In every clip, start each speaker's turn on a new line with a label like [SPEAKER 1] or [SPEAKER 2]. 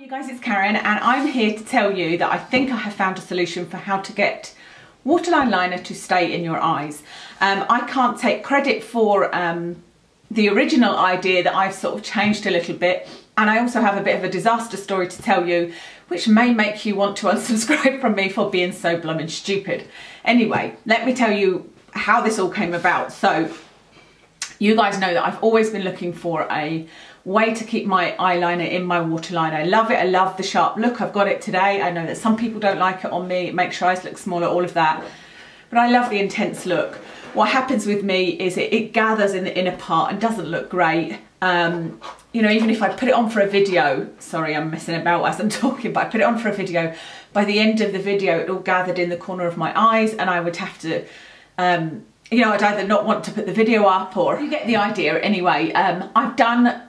[SPEAKER 1] You guys, it's Karen and I'm here to tell you that I think I have found a solution for how to get waterline liner to stay in your eyes. I can't take credit for the original idea that I've sort of changed a little bit, and I also have a bit of a disaster story to tell you which may make you want to unsubscribe from me for being so blooming stupid. Anyway, let me tell you how this all came about. So you guys know that I've always been looking for a way to keep my eyeliner in my waterline. I love it. I love the sharp look. I've got it today. I know that some people don't like it on me. It makes your eyes look smaller, all of that. But I love the intense look. What happens with me is it gathers in the inner part and doesn't look great. You know, even if I put it on for a video, sorry, I'm messing about as I'm talking, but I put it on for a video, by the end of the video, it all gathered in the corner of my eyes and I would have to, you know, I'd either not want to put the video up, or you get the idea. Anyway, I've done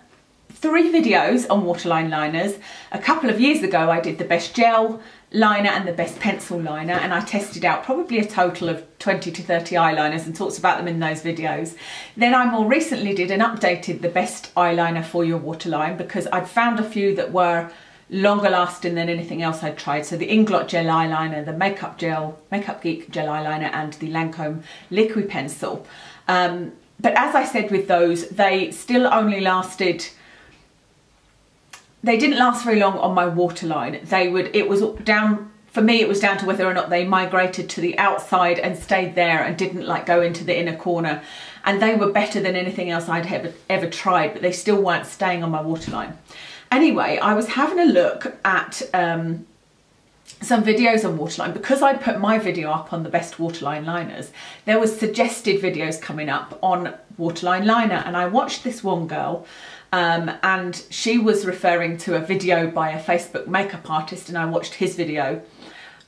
[SPEAKER 1] 3 videos on waterline liners. A couple of years ago I did the best gel liner and the best pencil liner, and I tested out probably a total of 20 to 30 eyeliners and talked about them in those videos. Then I more recently did and updated the best eyeliner for your waterline because I'd found a few that were longer lasting than anything else I'd tried. So the Inglot gel eyeliner, the Makeup Geek gel eyeliner, and the Lancome liquid pencil. But as I said with those, they still only lasted, they didn't last very long on my waterline. It was down, for me it was down to whether or not they migrated to the outside and stayed there and didn't like go into the inner corner. And they were better than anything else I'd ever tried, but they still weren't staying on my waterline. Anyway, I was having a look at some videos on waterline because I'd put my video up on the best waterline liners. There was suggested videos coming up on waterline liner, and I watched this one girl and she was referring to a video by a Facebook makeup artist, and I watched his video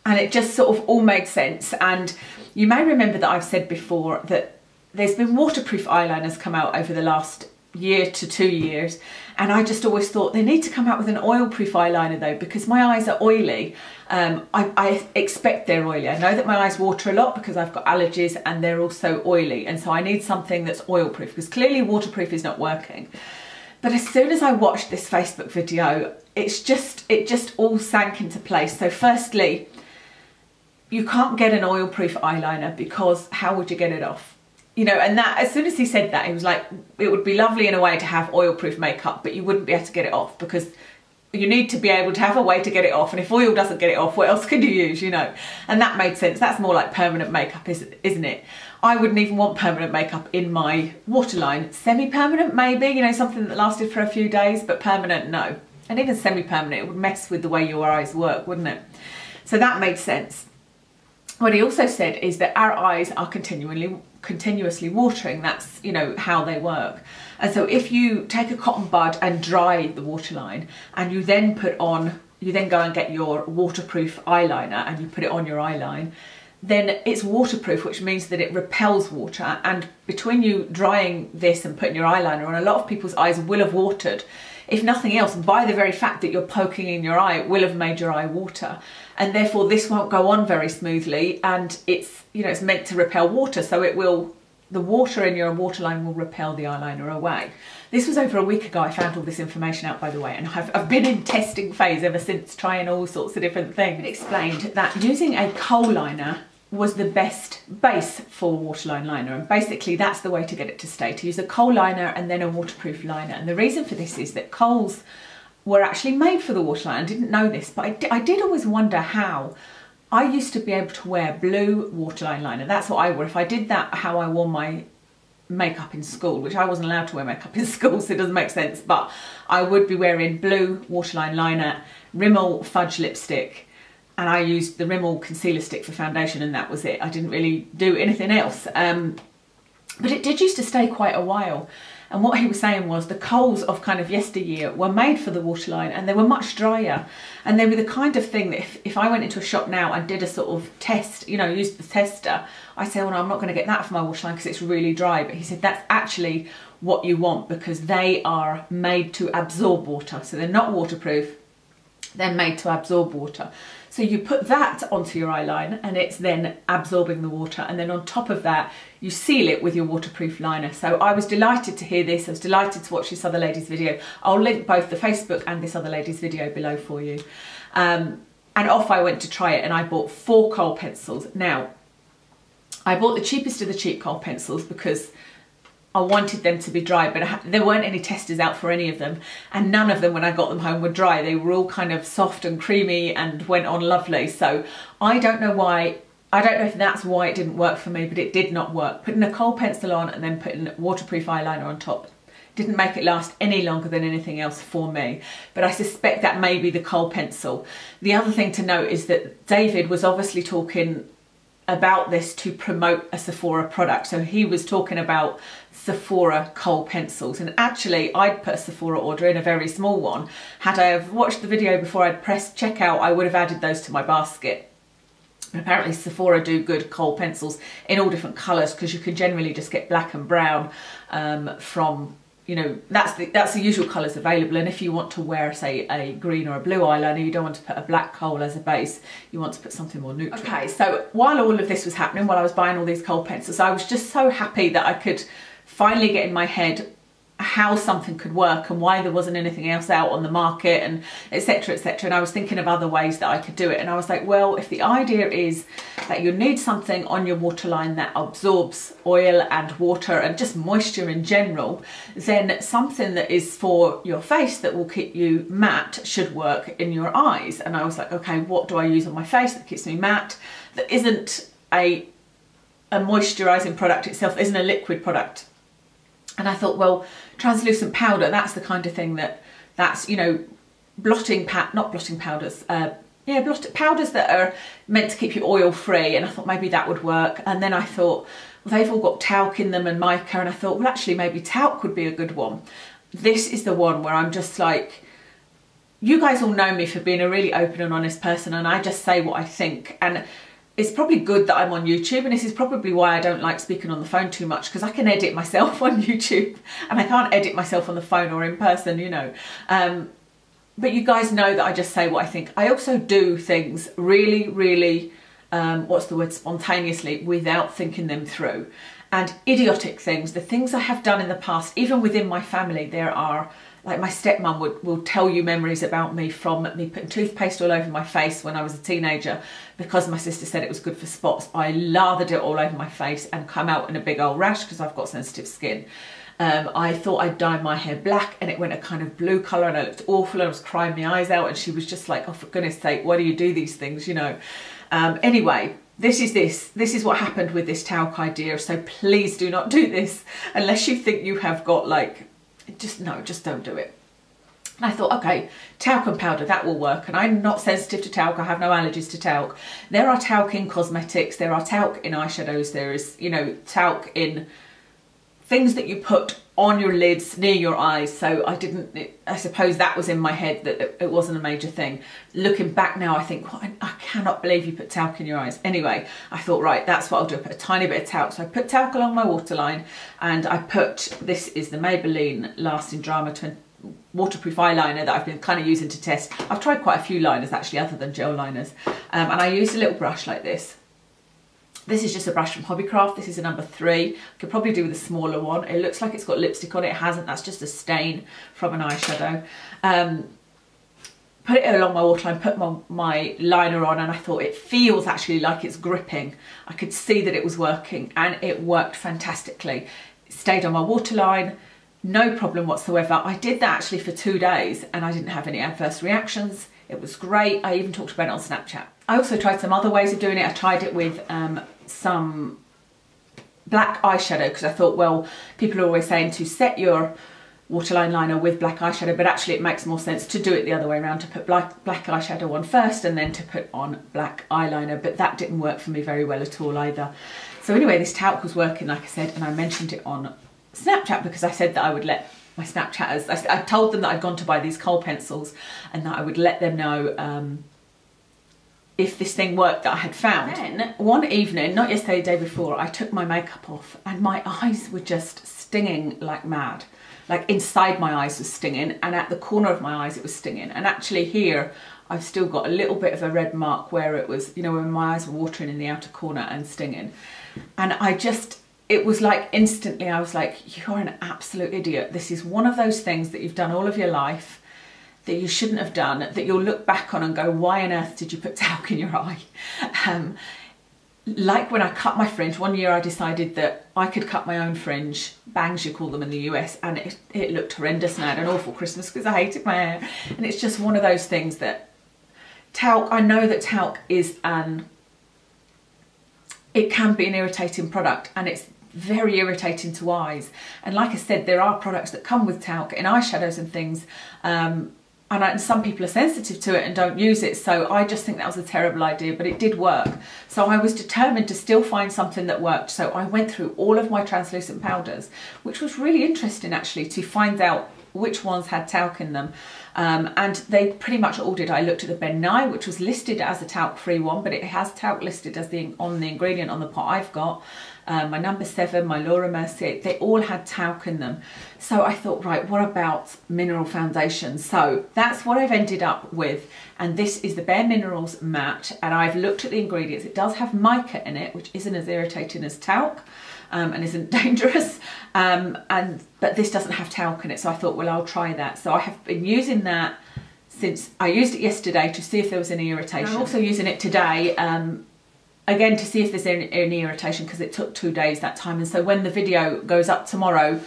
[SPEAKER 1] and it just sort of all made sense. And you may remember that I've said before that there's been waterproof eyeliners come out over the last year to 2 years, and I just always thought they need to come out with an oil-proof eyeliner though, because my eyes are oily. I expect they're oily. I know that my eyes water a lot because I've got allergies, and they're also oily, and so I need something that's oil-proof because clearly waterproof is not working. But as soon as I watched this Facebook video, it just all sank into place. So firstly, you can't get an oil-proof eyeliner because how would you get it off? You know, and that, as soon as he said that, he was like, it would be lovely in a way to have oil-proof makeup, but you wouldn't be able to get it off because you need to be able to have a way to get it off. And if oil doesn't get it off, what else can you use, you know? And that made sense. That's more like permanent makeup, isn't it? I wouldn't even want permanent makeup in my waterline. Semi-permanent maybe, you know, something that lasted for a few days, but permanent, no. And even semi-permanent, it would mess with the way your eyes work, wouldn't it? So that made sense. What he also said is that our eyes are continuously watering. That's, you know, how they work. And so if you take a cotton bud and dry the waterline, and you then go and get your waterproof eyeliner and you put it on your eyeline, then it's waterproof, which means that it repels water. And between you drying this and putting your eyeliner on, a lot of people's eyes will have watered. If nothing else, by the very fact that you're poking in your eye, it will have made your eye water. And therefore this won't go on very smoothly, and it's, you know, it's meant to repel water, so it will, the water in your waterline will repel the eyeliner away. This was over a week ago. I found all this information out, by the way, and I've been in testing phase ever since, trying all sorts of different things. It explained that using a kohl liner was the best base for waterline liner, and basically that's the way to get it to stay, to use a kohl liner and then a waterproof liner. And the reason for this is that kohls were actually made for the waterline. I didn't know this, but I did always wonder how. I used to be able to wear blue waterline liner. That's what I wore. If I did that, how I wore my makeup in school, which I wasn't allowed to wear makeup in school, so it doesn't make sense, but I would be wearing blue waterline liner, Rimmel fudge lipstick, and I used the Rimmel concealer stick for foundation, and that was it. I didn't really do anything else. But it did used to stay quite a while. And what he was saying was the kohls of kind of yesteryear were made for the waterline, and they were much drier. And they were the kind of thing that if I went into a shop now and did a sort of test, you know, used the tester, I said, oh no, I'm not going to get that for my waterline because it's really dry. But he said that's actually what you want because they are made to absorb water. So they're not waterproof. They're made to absorb water. So you put that onto your eyeliner and it's then absorbing the water, and then on top of that you seal it with your waterproof liner. So I was delighted to hear this. I was delighted to watch this other lady's video. I'll link both the Facebook and this other lady's video below for you. And off I went to try it, and I bought 4 kohl pencils. Now, I bought the cheapest of the cheap kohl pencils because I wanted them to be dry, but there weren't any testers out for any of them, and none of them when I got them home were dry. They were all kind of soft and creamy and went on lovely. So I don't know why, I don't know if that's why it didn't work for me, but it did not work. Putting a kohl pencil on and then putting waterproof eyeliner on top didn't make it last any longer than anything else for me. But I suspect that may be the kohl pencil. The other thing to note is that David was obviously talking about this to promote a Sephora product. So he was talking about Sephora kohl pencils, and actually I'd put a Sephora order in, a very small one. Had I have watched the video before I'd pressed checkout, I would have added those to my basket. But apparently Sephora do good kohl pencils in all different colours, because you can generally just get black and brown from, you know, that's the usual colours available. And if you want to wear, say, a green or a blue eyeliner, you don't want to put a black kohl as a base, you want to put something more neutral. Okay, so while all of this was happening, while I was buying all these kohl pencils, I was just so happy that I could finally get in my head how something could work and why there wasn't anything else out on the market, and etc, etc. And I was thinking of other ways that I could do it, and I was like, well, if the idea is that you need something on your waterline that absorbs oil and water and just moisture in general, then something that is for your face that will keep you matte should work in your eyes. And I was like, okay, what do I use on my face that keeps me matte, that isn't a moisturising product itself, isn't a liquid product? And I thought, well, translucent powder, that's the kind of thing that's, you know, powders that are meant to keep you oil free. And I thought maybe that would work. And then I thought, well, they've all got talc in them and mica, and I thought, well, actually maybe talc would be a good one. This is the one where I'm just like, you guys all know me for being a really open and honest person, and I just say what I think. And it's probably good that I'm on YouTube, and this is probably why I don't like speaking on the phone too much, because I can edit myself on YouTube and I can't edit myself on the phone or in person, you know. But you guys know that I just say what I think. I also do things really, really, spontaneously, without thinking them through. And idiotic things, the things I have done in the past, even within my family, there are, like my stepmom will tell you memories about me from me putting toothpaste all over my face when I was a teenager because my sister said it was good for spots. I lathered it all over my face and come out in a big old rash because I've got sensitive skin. I thought I'd dye my hair black and it went a kind of blue colour and I looked awful and I was crying my eyes out, and she was just like, oh, for goodness sake, why do you do these things, you know? Anyway, this is what happened with this talc idea, so please do not do this unless you think you have got like, just don't do it. And I thought, okay, talcum powder, that will work. And I'm not sensitive to talc, I have no allergies to talc. There are talc in cosmetics, there are talc in eyeshadows, there is, you know, talc in things that you put on your lids near your eyes. So I suppose that was in my head that it wasn't a major thing. Looking back now, I think, well, I cannot believe you put talc in your eyes. Anyway, I thought, right, that's what I'll do. I put a tiny bit of talc. So I put talc along my waterline, and I put, this is the Maybelline Lasting Drama waterproof eyeliner that I've been kind of using to test. I've tried quite a few liners actually, other than gel liners. And I used a little brush like this. This is just a brush from Hobbycraft. This is a number 3. I could probably do with a smaller one. It looks like it's got lipstick on it. It hasn't. That's just a stain from an eyeshadow. Put it along my waterline, put my liner on, and I thought it feels actually like it's gripping. I could see that it was working, and it worked fantastically. It stayed on my waterline, no problem whatsoever. I did that actually for 2 days and I didn't have any adverse reactions. It was great. I even talked about it on Snapchat. I also tried some other ways of doing it. I tried it with some black eyeshadow, because I thought, well, people are always saying to set your waterline liner with black eyeshadow, but actually it makes more sense to do it the other way around, to put black eyeshadow on first and then to put on black eyeliner. But that didn't work for me very well at all either. So anyway, this talc was working, like I said, and I mentioned it on Snapchat because I said that I would let my Snapchatters, I told them that I'd gone to buy these kohl pencils and that I would let them know if this thing worked that I had found. Then one evening, not yesterday, the day before, I took my makeup off and my eyes were just stinging like mad. Like inside my eyes was stinging, and at the corner of my eyes it was stinging. And actually here I've still got a little bit of a red mark where it was, you know, when my eyes were watering in the outer corner and stinging. And it was like instantly I was like, you're an absolute idiot. This is one of those things that you've done all of your life that you shouldn't have done, that you'll look back on and go, why on earth did you put talc in your eye? Like when I cut my fringe, one year I decided that I could cut my own fringe, bangs you call them in the US, and it looked horrendous, and I had an awful Christmas because I hated my hair. And it's just one of those things that talc, I know that talc is it can be an irritating product, and it's very irritating to eyes. And like I said, there are products that come with talc in eyeshadows and things, and some people are sensitive to it and don't use it, so I just think that was a terrible idea, but it did work. So I was determined to still find something that worked, so I went through all of my translucent powders, which was really interesting actually, to find out which ones had talc in them. And they pretty much all did. I looked at the Ben Nye, which was listed as a talc-free one, but it has talc listed as on the ingredient on the pot I've got. My number 7, my Laura Mercier, they all had talc in them. So I thought, right, what about mineral foundation? So that's what I've ended up with. And this is the Bare Minerals Matte. And I've looked at the ingredients. It does have mica in it, which isn't as irritating as talc. And isn't dangerous, but this doesn't have talc in it, so I thought, well, I'll try that. So I have been using that since I used it yesterday to see if there was any irritation. I'm also using it today, again, to see if there's any irritation, because it took 2 days that time. And so when the video goes up tomorrow,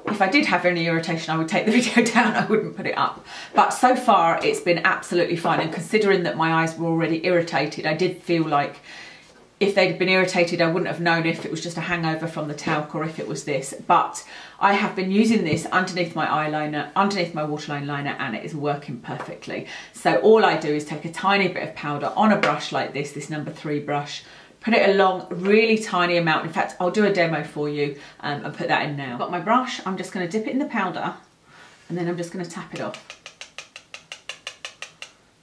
[SPEAKER 1] if I did have any irritation, I would take the video down, I wouldn't put it up. But so far, it's been absolutely fine. And considering that my eyes were already irritated, I did feel like if they'd been irritated, I wouldn't have known if it was just a hangover from the talc or if it was this. But I have been using this underneath my eyeliner, underneath my waterline liner, and it is working perfectly. So all I do is take a tiny bit of powder on a brush like this number 3 brush, put it along a really tiny amount. In fact, I'll do a demo for you and put that in now. I've got my brush, I'm just going to dip it in the powder, and then I'm just going to tap it off,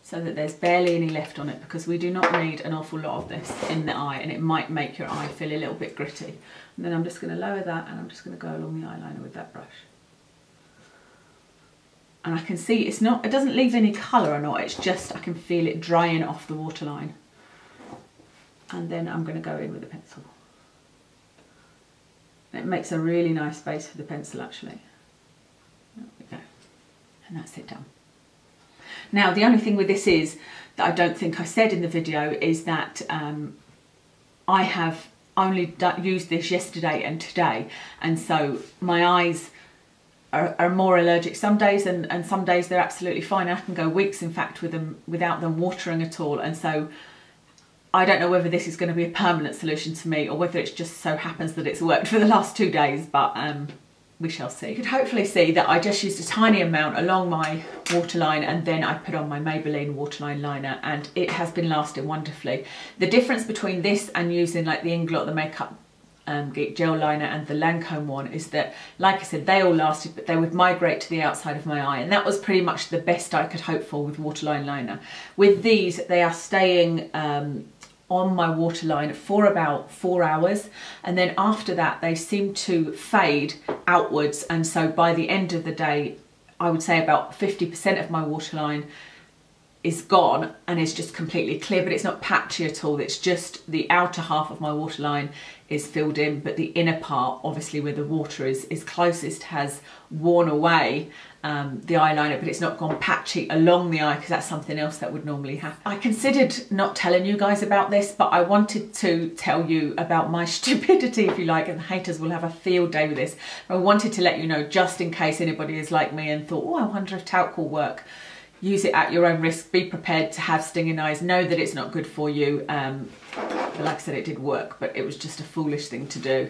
[SPEAKER 1] so that there's barely any left on it, because we do not need an awful lot of this in the eye, and it might make your eye feel a little bit gritty. And then I'm just going to lower that, and I'm just going to go along the eyeliner with that brush. And I can see it doesn't leave any colour or not, it's just I can feel it drying off the waterline. And then I'm going to go in with a pencil. It makes a really nice base for the pencil actually. There we go. And that's it done. Now, the only thing with this is that I don't think I said in the video is that I have only used this yesterday and today, and so my eyes are more allergic some days, and some days they're absolutely fine. I can go weeks, in fact, with them without them watering at all, and so I don't know whether this is going to be a permanent solution to me or whether it just so happens that it's worked for the last 2 days, but we shall see. You could hopefully see that I just used a tiny amount along my waterline, and then I put on my Maybelline waterline liner, and it has been lasting wonderfully. The difference between this and using like the Inglot, the Makeup Geek gel liner, and the Lancome one is that, like I said, they all lasted, but they would migrate to the outside of my eye, and that was pretty much the best I could hope for with waterline liner. With these, they are staying on my waterline for about 4 hours, and then after that they seem to fade outwards, and so by the end of the day I would say about 50% of my waterline is gone and is just completely clear, but it's not patchy at all. It's just the outer half of my waterline is filled in, but the inner part, obviously where the water is closest, has worn away the eyeliner, but it's not gone patchy along the eye, because that's something else that would normally happen. I considered not telling you guys about this, but I wanted to tell you about my stupidity, if you like, and the haters will have a field day with this. I wanted to let you know, just in case anybody is like me and thought, oh, I wonder if talc will work. Use it at your own risk. Be prepared to have stinging eyes. Know that it's not good for you. But like I said, it did work, but it was just a foolish thing to do.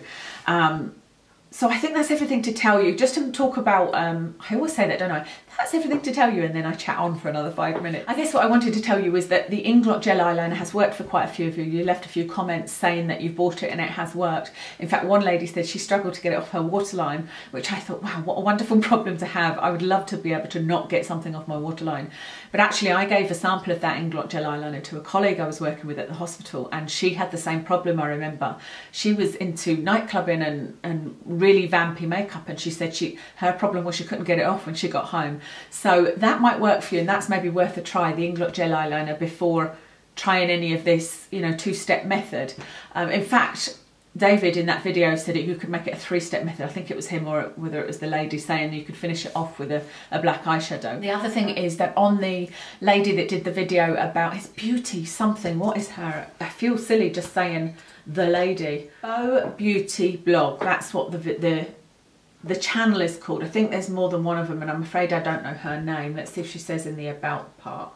[SPEAKER 1] So I think that's everything to tell you. Just to talk about, I always say that, don't I? That's everything to tell you, and then I chat on for another 5 minutes. I guess what I wanted to tell you is that the Inglot gel eyeliner has worked for quite a few of you. You left a few comments saying that you bought it and it has worked. In fact, one lady said she struggled to get it off her waterline, which I thought, wow, what a wonderful problem to have. I would love to be able to not get something off my waterline. But actually, I gave a sample of that Inglot gel eyeliner to a colleague I was working with at the hospital, and she had the same problem, I remember. She was into nightclubbing and really vampy makeup, and she said her problem was she couldn't get it off when she got home. So that might work for you, and that's maybe worth a try, the Inglot Gel Eyeliner, before trying any of this, you know, two-step method. In fact, David in that video said that you could make it a three-step method. I think it was him, or whether it was the lady, saying you could finish it off with a black eyeshadow. The other thing is that on the lady that did the video about his beauty something, what is her, I feel silly just saying the lady, Beaux Beauty Blog, that's what the channel is called. I think there's more than one of them, and I'm afraid I don't know her name. Let's see if she says in the about part.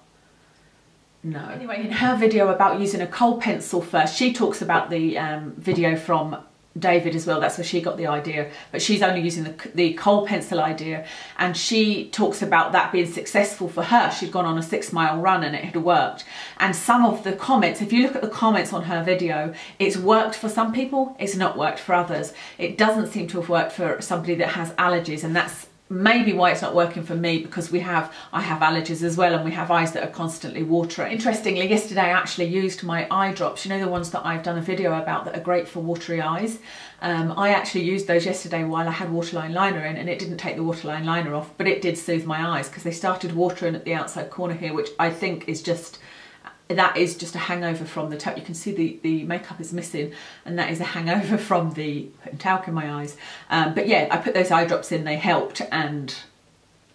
[SPEAKER 1] No. Anyway, in her video about using a kohl pencil first, she talks about the video from David as well. That's where she got the idea, but she's only using the kohl pencil idea, and she talks about that being successful for her. She'd gone on a 6-mile run and it had worked. And some of the comments, if you look at the comments on her video, it's worked for some people, it's not worked for others. It doesn't seem to have worked for somebody that has allergies, and that's maybe why it's not working for me, because I have allergies as well, and we have eyes that are constantly watering. Interestingly, yesterday I actually used my eye drops, you know, the ones that I've done a video about that are great for watery eyes. I actually used those yesterday while I had Waterline liner in, and it didn't take the Waterline liner off, but it did soothe my eyes because they started watering at the outside corner here, which I think is just, that is just a hangover from the talc. You can see the makeup is missing, and that is a hangover from the putting talc in my eyes. But yeah, I put those eye drops in, they helped, and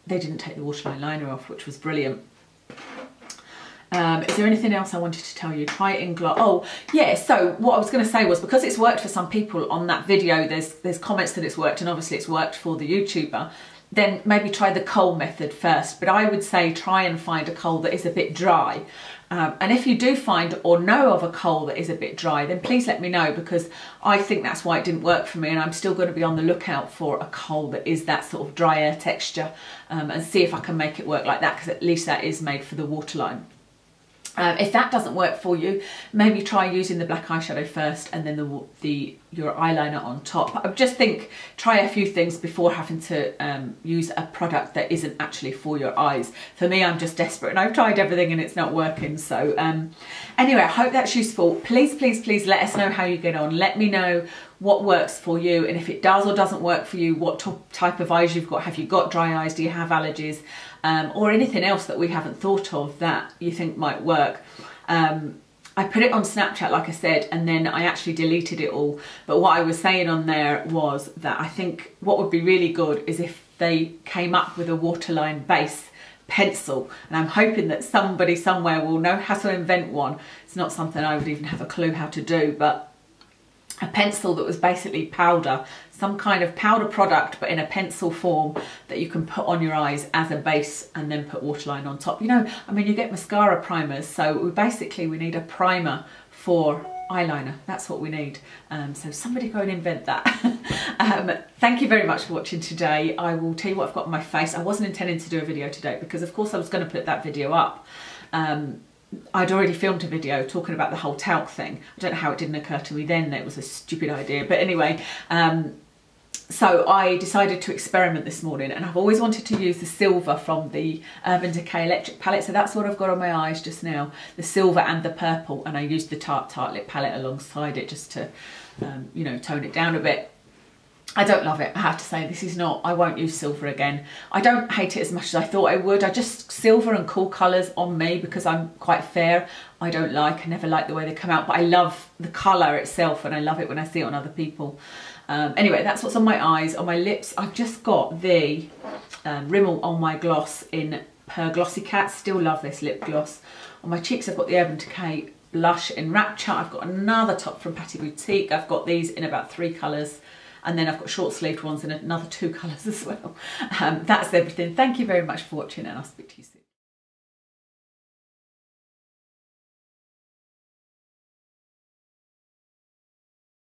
[SPEAKER 1] they didn't take the Waterline liner off, which was brilliant. Is there anything else I wanted to tell you? Try Inglot. Oh yeah, so what I was going to say was, because it's worked for some people on that video, there's comments that it's worked, and obviously it's worked for the YouTuber, then maybe try the kohl method first. But I would say try and find a kohl that is a bit dry. And if you do find or know of a kohl that is a bit dry, then please let me know, because I think that's why it didn't work for me, and I'm still going to be on the lookout for a kohl that is that sort of drier texture, and see if I can make it work like that, because at least that is made for the waterline. If that doesn't work for you, maybe try using the black eyeshadow first and then your eyeliner on top. I just think try a few things before having to use a product that isn't actually for your eyes. For me, I'm just desperate, and I've tried everything and it's not working. So anyway, I hope that's useful. Please, please, please let us know how you get on. Let me know what works for you, and if it does or doesn't work for you, what type of eyes you've got. Have you got dry eyes? Do you have allergies? Or anything else that we haven't thought of that you think might work. I put it on Snapchat, like I said, and then I actually deleted it all. But what I was saying on there was that I think what would be really good is if they came up with a waterline base pencil, and I'm hoping that somebody somewhere will know how to invent one. It's not something I would even have a clue how to do, but a pencil that was basically powder, some kind of powder product, but in a pencil form that you can put on your eyes as a base and then put waterline on top. You know, I mean, you get mascara primers, so we need a primer for eyeliner. That's what we need. So somebody go and invent that. Thank you very much for watching today. I will tell you what I've got on my face. I wasn't intending to do a video today because of course I was going to put that video up. I'd already filmed a video talking about the whole talc thing. I don't know how it didn't occur to me then that it was a stupid idea, but anyway, so I decided to experiment this morning, and I've always wanted to use the silver from the Urban Decay electric palette, so that's what I've got on my eyes just now, the silver and the purple, and I used the Tarte lip palette alongside it just to you know, tone it down a bit. I don't love it, I have to say. This is not, I won't use silver again. I don't hate it as much as I thought I would. Silver and cool colours on me, because I'm quite fair, I never like the way they come out, but I love the colour itself, and I love it when I see it on other people. Anyway, that's what's on my eyes. On my lips, I've just got the Rimmel on my gloss in Per Glossy Cat. Still love this lip gloss. On my cheeks, I've got the Urban Decay blush in Rapture. I've got another top from Patty Boutique. I've got these in about 3 colours. And then I've got short sleeved ones in another 2 colours as well. That's everything. Thank you very much for watching, and I'll speak to you soon.